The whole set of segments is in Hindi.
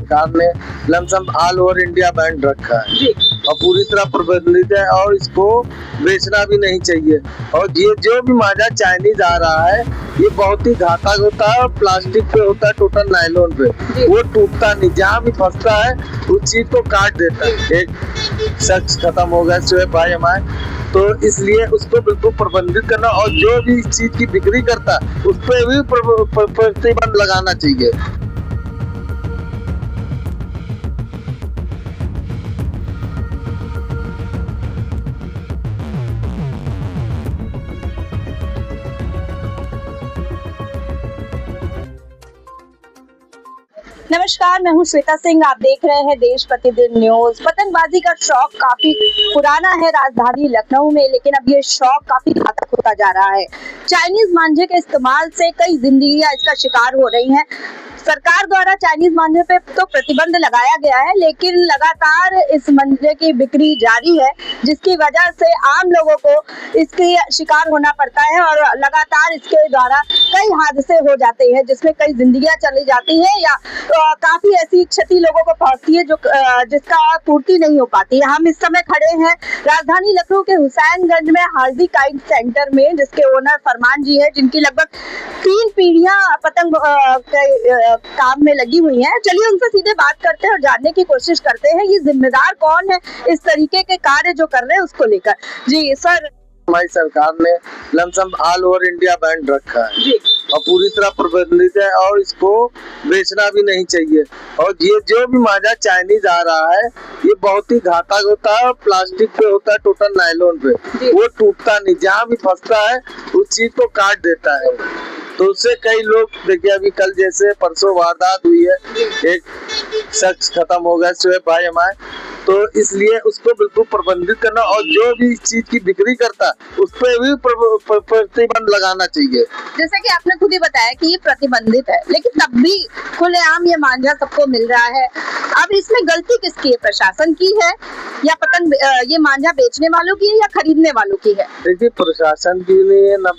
सरकार ने lump sum all over India ban रखा है और पूरी तरह प्रतिबंधित है और इसको बेचना भी नहीं चाहिए। और ये जो भी माजा चाइनीज आ रहा है ये बहुत ही घातक होता है और प्लास्टिक पे होता है, टोटल नायलॉन पे, वो टूटता नहीं, जहाँ भी फंसता है उस चीज को काट देता है। एक शख्स खत्म हो गया शोएब भाई हमारे, तो इसलिए उसको बिल्कुल प्रबंधित करना और जो भी इस चीज की बिक्री करता है उस पर भी प्रतिबंध लगाना चाहिए। नमस्कार, मैं हूं श्वेता सिंह। आप देख रहे हैं देश प्रतिदिन न्यूज। पतंगबाजी का शौक काफी पुराना है राजधानी लखनऊ में, लेकिन अब ये शौक काफी घातक होता जा रहा है। चाइनीज मांझे के इस्तेमाल से कई जिंदगियां इसका शिकार हो रही हैं। सरकार द्वारा चाइनीज मांझे पे तो प्रतिबंध लगाया गया है, लेकिन लगातार इस मांझे की बिक्री जारी है, जिसकी वजह से आम लोगों को इसके शिकार होना पड़ता है और लगातार इसके द्वारा कई हादसे हो जाते हैं, जिसमें कई जिंदगियां चली जाती हैं या काफी ऐसी क्षति लोगों को पहुंचती है जो जिसका पूर्ति नहीं हो पाती है। हम इस समय खड़े हैं राजधानी लखनऊ के हुसैनगंज में हाजी काइट सेंटर में, जिसके ओनर फरमान जी है, जिनकी लगभग 3 पीढ़ियां पतंग काम में लगी हुई हैं। चलिए उनसे सीधे बात करते हैं और जानने की कोशिश करते हैं ये जिम्मेदार कौन है इस तरीके के कार्य जो कर रहे हैं उसको लेकर। जी सर, हमारी सरकार ने lump sum all over India ban रखा है और पूरी तरह प्रतिबंधित है और इसको बेचना भी नहीं चाहिए। और ये जो भी माजा चाइनीज आ रहा है ये बहुत ही घातक होता है और प्लास्टिक पे होता है, टोटल नायलॉन पे, वो टूटता नहीं, जहाँ भी फंसता है उस चीज को काट देता है। तो उससे कई लोग, देखिए अभी कल जैसे परसों वारदात हुई है, एक शख्स खत्म हो गया शोएब भाई हमारे, तो इसलिए उसको बिल्कुल प्रबंधित करना और जो भी इस चीज की बिक्री करता है उस पर भी प्रतिबंध लगाना चाहिए। जैसे कि आपने खुद ही बताया कि ये प्रतिबंधित है, लेकिन तब भी खुलेआम ये मांझा सबको मिल रहा है। अब इसमें गलती किसकी है, प्रशासन की है या पतंग ये मांझा बेचने वालों की है या खरीदने वालों की है? देखिए प्रशासन की नहीं है ना,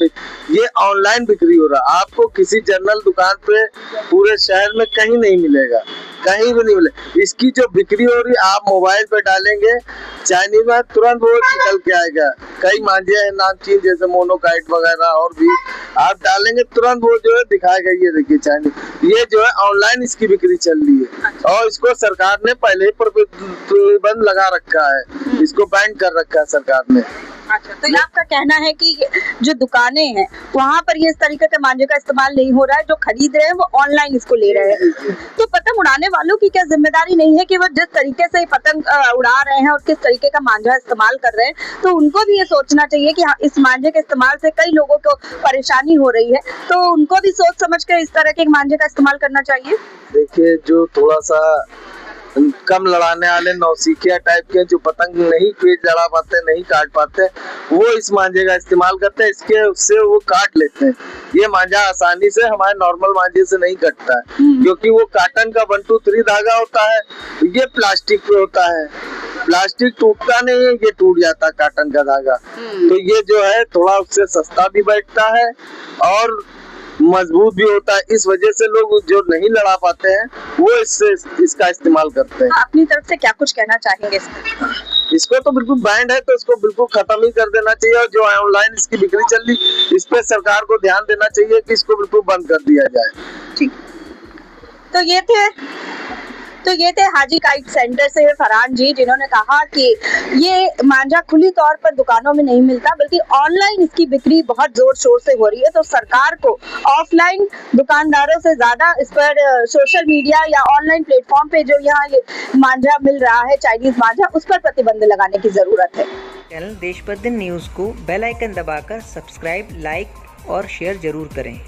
ये ऑनलाइन बिक्री हो रहा है। आपको किसी जनरल दुकान पे पूरे शहर में कहीं नहीं मिलेगा, कहीं भी नहीं मिले। इसकी जो बिक्री हो रही है आप मोबाइल पे डालेंगे चाइनीज में तुरंत वो निकल के आएगा। कई मांझे हैं नामचीन जैसे मोनोकाइट वगैरह और भी, आप डालेंगे तुरंत वो जो है दिखाएगा। ये देखिए चाइनीज, ये जो है ऑनलाइन इसकी बिक्री चल रही है और इसको सरकार ने पहले ही प्रतिबंध लगा रखा है, इसको बैन कर रखा है सरकार ने। अच्छा, तो ये आपका कहना है कि जो दुकानें हैं वहाँ पर ये इस तरीके के मांझे का इस्तेमाल नहीं हो रहा है, जो खरीद रहे हैं वो ऑनलाइन इसको ले रहे हैं। तो पतंग उड़ाने वालों की क्या जिम्मेदारी नहीं है कि वो जिस तरीके से पतंग उड़ा रहे हैं और किस तरीके का मांझा इस्तेमाल कर रहे हैं, तो उनको भी ये सोचना चाहिए कि इस मांझे के इस्तेमाल से कई लोगों को परेशानी हो रही है, तो उनको भी सोच समझ कर इस तरह के मांझे का इस्तेमाल करना चाहिए। देखिए जो थोड़ा सा कम लड़ाने वाले नौसिखिया टाइप के जो पतंग नहीं पेट लड़ा पाते, नहीं काट पाते, वो इस मांझे का इस्तेमाल करते हैं, इसके उससे वो काट लेते हैं। ये मांझा आसानी से हमारे नॉर्मल मांझे से नहीं कटता है, क्योंकि वो काटन का 1 2 3 धागा होता है, ये प्लास्टिक पे होता है। प्लास्टिक टूटता नहीं है, ये टूट जाता है काटन का धागा। तो ये जो है थोड़ा उससे सस्ता भी बैठता है और मजबूत भी होता है। इस वजह से लोग जो नहीं लड़ा पाते हैं वो इसका इस्तेमाल करते हैं। अपनी तरफ से क्या कुछ कहना चाहेंगे इसको तो बिल्कुल बैंड है, तो इसको बिल्कुल खत्म ही कर देना चाहिए और जो ऑनलाइन इसकी बिक्री चल रही इस पे सरकार को ध्यान देना चाहिए कि इसको बिल्कुल बंद कर दिया जाए। ठीक, तो ये थे हाजी काइट सेंटर से फरहान जी, जिन्होंने कहा कि ये मांझा खुली तौर पर दुकानों में नहीं मिलता, बल्कि ऑनलाइन इसकी बिक्री बहुत जोर शोर से हो रही है। तो सरकार को ऑफलाइन दुकानदारों से ज्यादा इस पर सोशल मीडिया या ऑनलाइन प्लेटफॉर्म पे जो यहाँ ये मांझा मिल रहा है, चाइनीज मांझा, उस पर प्रतिबंध लगाने की जरूरत है। चैनल देश प्रतिदिन न्यूज को बेल आइकन दबाकर सब्सक्राइब, लाइक और शेयर जरूर करें।